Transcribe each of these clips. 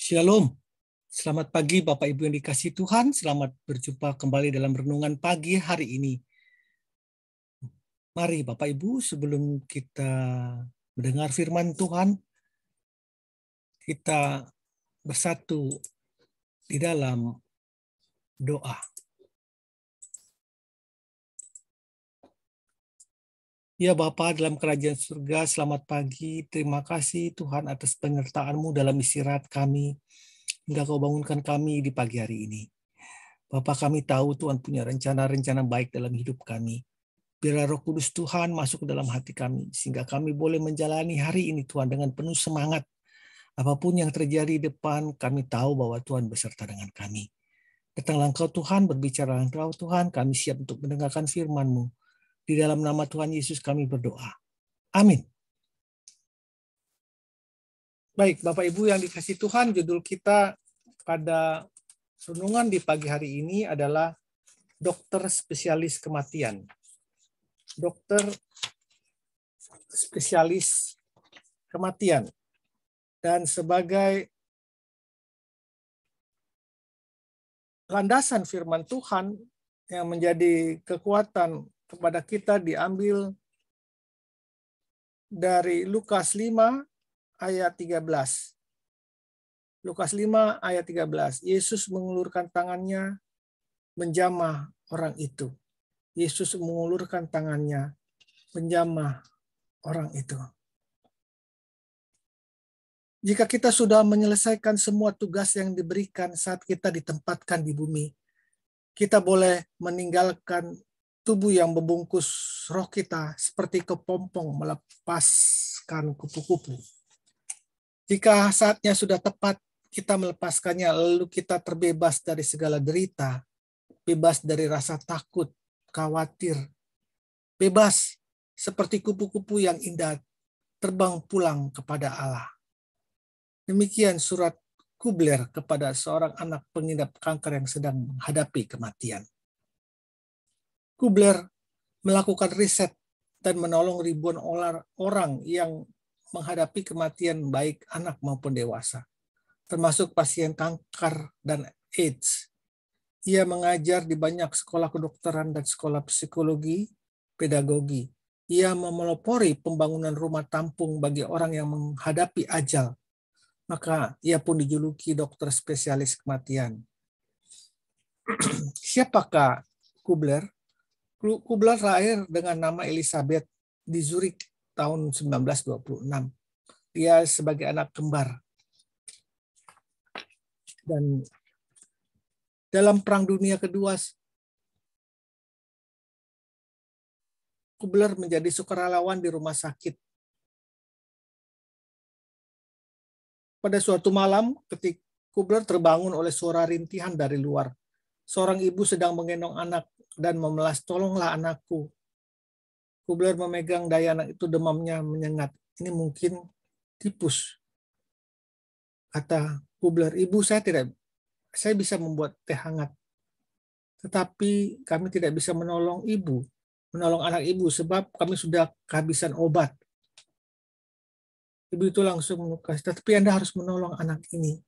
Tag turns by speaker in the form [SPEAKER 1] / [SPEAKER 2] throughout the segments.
[SPEAKER 1] Shalom, selamat pagi Bapak Ibu yang dikasihi Tuhan, selamat berjumpa kembali dalam renungan pagi hari ini. Mari Bapak Ibu, sebelum kita mendengar firman Tuhan, kita bersatu di dalam doa. Ya Bapa dalam kerajaan surga, selamat pagi, terima kasih Tuhan atas penyertaan-Mu dalam istirahat kami, hingga Kau bangunkan kami di pagi hari ini. Bapak, kami tahu Tuhan punya rencana-rencana baik dalam hidup kami. Biarlah Roh Kudus Tuhan masuk ke dalam hati kami, sehingga kami boleh menjalani hari ini Tuhan dengan penuh semangat. Apapun yang terjadi di depan, kami tahu bahwa Tuhan beserta dengan kami. Datanglah Engkau Tuhan, berbicara Engkau Tuhan, kami siap untuk mendengarkan firman-Mu. Di dalam nama Tuhan Yesus kami berdoa. Amin. Baik, Bapak Ibu yang dikasihi Tuhan, judul kita pada renungan di pagi hari ini adalah Dokter Spesialis Kematian. Dokter Spesialis Kematian. Dan sebagai landasan firman Tuhan yang menjadi kekuatan kepada kita diambil dari Lukas 5 ayat 13. Lukas 5 ayat 13. Yesus mengulurkan tangannya menjamah orang itu. Yesus mengulurkan tangannya menjamah orang itu. Jika kita sudah menyelesaikan semua tugas yang diberikan saat kita ditempatkan di bumi, kita boleh meninggalkan tubuh yang membungkus roh kita seperti kepompong melepaskan kupu-kupu. Jika saatnya sudah tepat, kita melepaskannya, lalu kita terbebas dari segala derita, bebas dari rasa takut, khawatir, bebas seperti kupu-kupu yang indah terbang pulang kepada Allah. Demikian surat Kubler kepada seorang anak pengidap kanker yang sedang menghadapi kematian. Kubler melakukan riset dan menolong ribuan orang yang menghadapi kematian baik anak maupun dewasa, termasuk pasien kanker dan AIDS. Ia mengajar di banyak sekolah kedokteran dan sekolah psikologi, pedagogi. Ia memelopori pembangunan rumah tampung bagi orang yang menghadapi ajal. Maka ia pun dijuluki dokter spesialis kematian. Siapakah Kubler? Kubler lahir dengan nama Elizabeth di Zurich tahun 1926. Dia sebagai anak kembar. Dan dalam Perang Dunia Kedua, Kubler menjadi sukarelawan di rumah sakit. Pada suatu malam, ketika Kubler terbangun oleh suara rintihan dari luar. Seorang ibu sedang menggendong anak dan memelas, "Tolonglah anakku." Kubler memegang daya anak itu, demamnya menyengat. "Ini mungkin tipus," kata Kubler. "Ibu, saya bisa membuat teh hangat. Tetapi kami tidak bisa menolong anak ibu, sebab kami sudah kehabisan obat." Ibu itu langsung menukas, "Tetapi Anda harus menolong anak ini.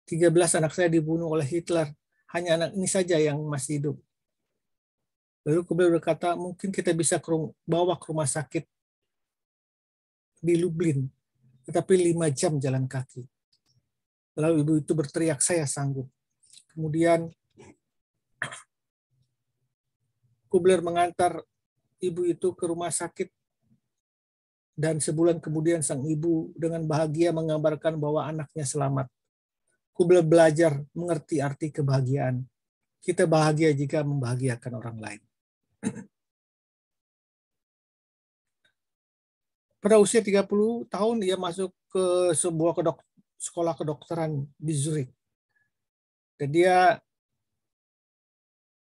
[SPEAKER 1] 13 anak saya dibunuh oleh Hitler. Hanya anak ini saja yang masih hidup." Lalu Kubler berkata, "Mungkin kita bisa bawa ke rumah sakit di Lublin, tetapi 5 jam jalan kaki." Lalu ibu itu berteriak, "Saya sanggup." Kemudian Kubler mengantar ibu itu ke rumah sakit, dan sebulan kemudian sang ibu dengan bahagia mengabarkan bahwa anaknya selamat. Kubler belajar mengerti arti kebahagiaan. Kita bahagia jika membahagiakan orang lain. Pada usia 30 tahun, ia masuk ke sebuah sekolah kedokteran di Zurich. Dan dia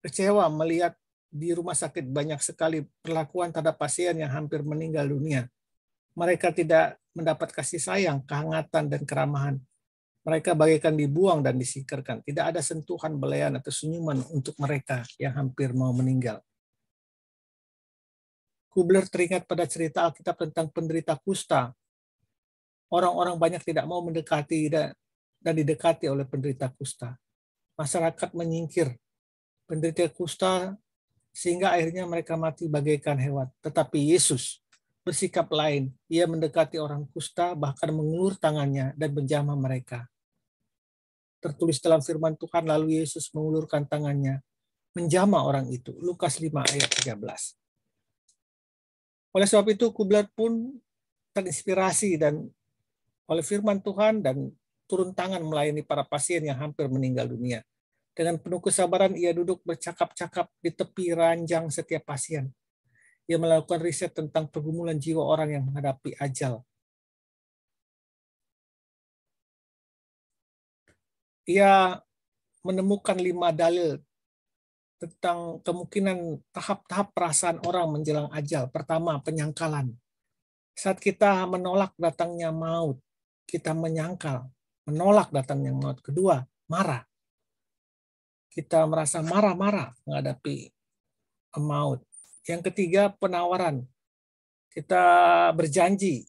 [SPEAKER 1] kecewa melihat di rumah sakit banyak sekali perlakuan terhadap pasien yang hampir meninggal dunia. Mereka tidak mendapat kasih sayang, kehangatan, dan keramahan. Mereka bagaikan dibuang dan disingkirkan. Tidak ada sentuhan, belayan, atau senyuman untuk mereka yang hampir mau meninggal. Kubler teringat pada cerita Alkitab tentang penderita kusta. Orang-orang banyak tidak mau mendekati dan didekati oleh penderita kusta. Masyarakat menyingkir penderita kusta sehingga akhirnya mereka mati bagaikan hewan. Tetapi Yesus bersikap lain. Ia mendekati orang kusta, bahkan mengulur tangannya dan menjamah mereka. Tertulis dalam firman Tuhan, lalu Yesus mengulurkan tangannya, menjamah orang itu. Lukas 5 ayat 13. Oleh sebab itu, Kubler pun terinspirasi dan oleh firman Tuhan dan turun tangan melayani para pasien yang hampir meninggal dunia. Dengan penuh kesabaran, ia duduk bercakap-cakap di tepi ranjang setiap pasien. Ia melakukan riset tentang pergumulan jiwa orang yang menghadapi ajal. Ia menemukan 5 dalil tentang kemungkinan tahap-tahap perasaan orang menjelang ajal. Pertama, penyangkalan. Saat kita menolak datangnya maut, kita menyangkal, menolak datangnya maut. Kedua, marah. Kita merasa marah-marah menghadapi maut. Yang ketiga, penawaran. Kita berjanji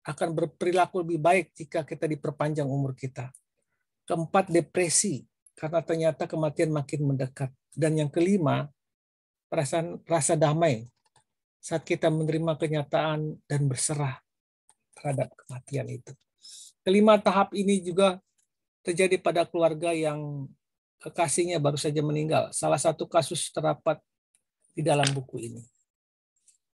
[SPEAKER 1] akan berperilaku lebih baik jika kita diperpanjang umur kita. Keempat, depresi, karena ternyata kematian makin mendekat. Dan yang kelima, rasa damai saat kita menerima kenyataan dan berserah terhadap kematian itu. Kelima tahap ini juga terjadi pada keluarga yang kekasihnya baru saja meninggal. Salah satu kasus terdapat di dalam buku ini.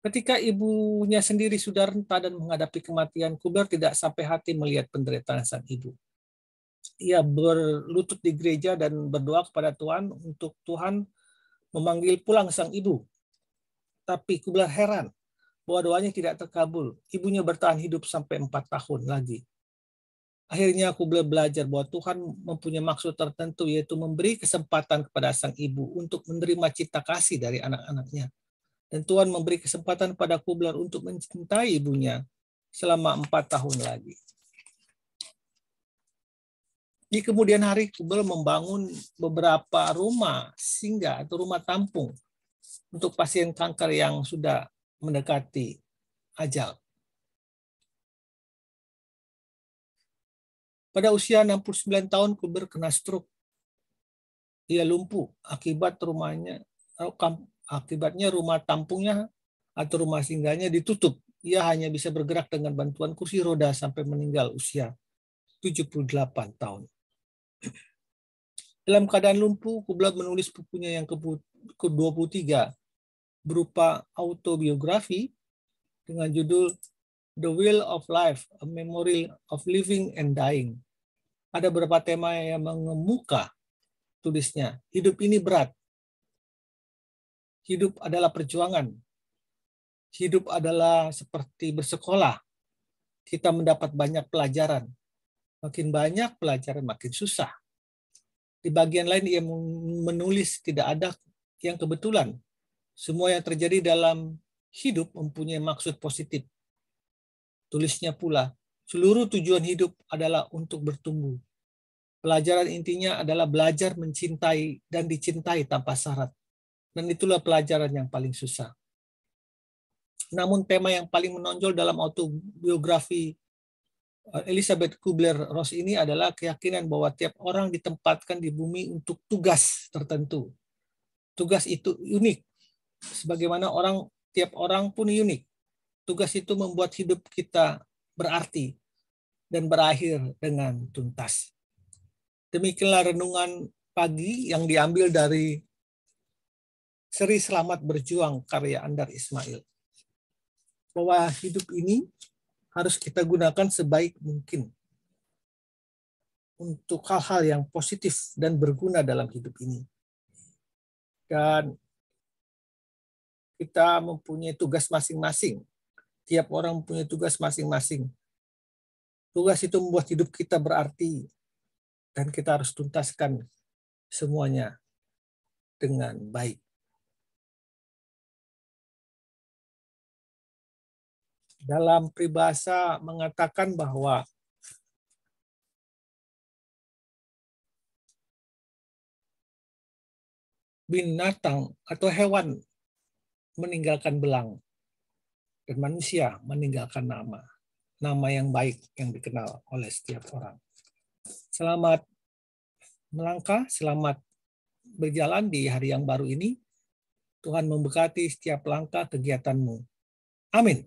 [SPEAKER 1] Ketika ibunya sendiri sudah renta dan menghadapi kematian, Kubler tidak sampai hati melihat penderitaan sang ibu. Ia berlutut di gereja dan berdoa kepada Tuhan untuk Tuhan memanggil pulang sang ibu. Tapi Kubler heran bahwa doanya tidak terkabul. Ibunya bertahan hidup sampai 4 tahun lagi. Akhirnya Kubler belajar bahwa Tuhan mempunyai maksud tertentu, yaitu memberi kesempatan kepada sang ibu untuk menerima cinta kasih dari anak-anaknya. Dan Tuhan memberi kesempatan pada Kubler untuk mencintai ibunya selama 4 tahun lagi. Di kemudian hari, Kubler membangun beberapa rumah singgah atau rumah tampung untuk pasien kanker yang sudah mendekati ajal. Pada usia 69 tahun, Kubler kena stroke. Ia lumpuh akibatnya rumah tampungnya atau rumah singgahnya ditutup. Ia hanya bisa bergerak dengan bantuan kursi roda sampai meninggal usia 78 tahun. Dalam keadaan lumpuh, Kubler menulis bukunya yang ke-23 berupa autobiografi dengan judul The Wheel of Life, A Memory of Living and Dying. Ada beberapa tema yang mengemuka tulisnya. Hidup ini berat. Hidup adalah perjuangan. Hidup adalah seperti bersekolah. Kita mendapat banyak pelajaran. Makin banyak pelajaran, makin susah. Di bagian lain ia menulis tidak ada yang kebetulan. Semua yang terjadi dalam hidup mempunyai maksud positif. Tulisnya pula, seluruh tujuan hidup adalah untuk bertumbuh. Pelajaran intinya adalah belajar mencintai dan dicintai tanpa syarat. Dan itulah pelajaran yang paling susah. Namun tema yang paling menonjol dalam autobiografi Elizabeth Kubler-Ross ini adalah keyakinan bahwa tiap orang ditempatkan di bumi untuk tugas tertentu. Tugas itu unik. Sebagaimana tiap orang pun unik. Tugas itu membuat hidup kita berarti dan berakhir dengan tuntas. Demikianlah renungan pagi yang diambil dari seri Selamat Berjuang karya Andar Ismail. Bahwa hidup ini harus kita gunakan sebaik mungkin untuk hal-hal yang positif dan berguna dalam hidup ini. Dan kita mempunyai tugas masing-masing. Tiap orang mempunyai tugas masing-masing. Tugas itu membuat hidup kita berarti dan kita harus tuntaskan semuanya dengan baik. Dalam peribahasa mengatakan bahwa binatang atau hewan meninggalkan belang dan manusia meninggalkan nama yang baik yang dikenal oleh setiap orang. Selamat melangkah, selamat berjalan di hari yang baru ini. Tuhan memberkati setiap langkah kegiatanmu. Amin.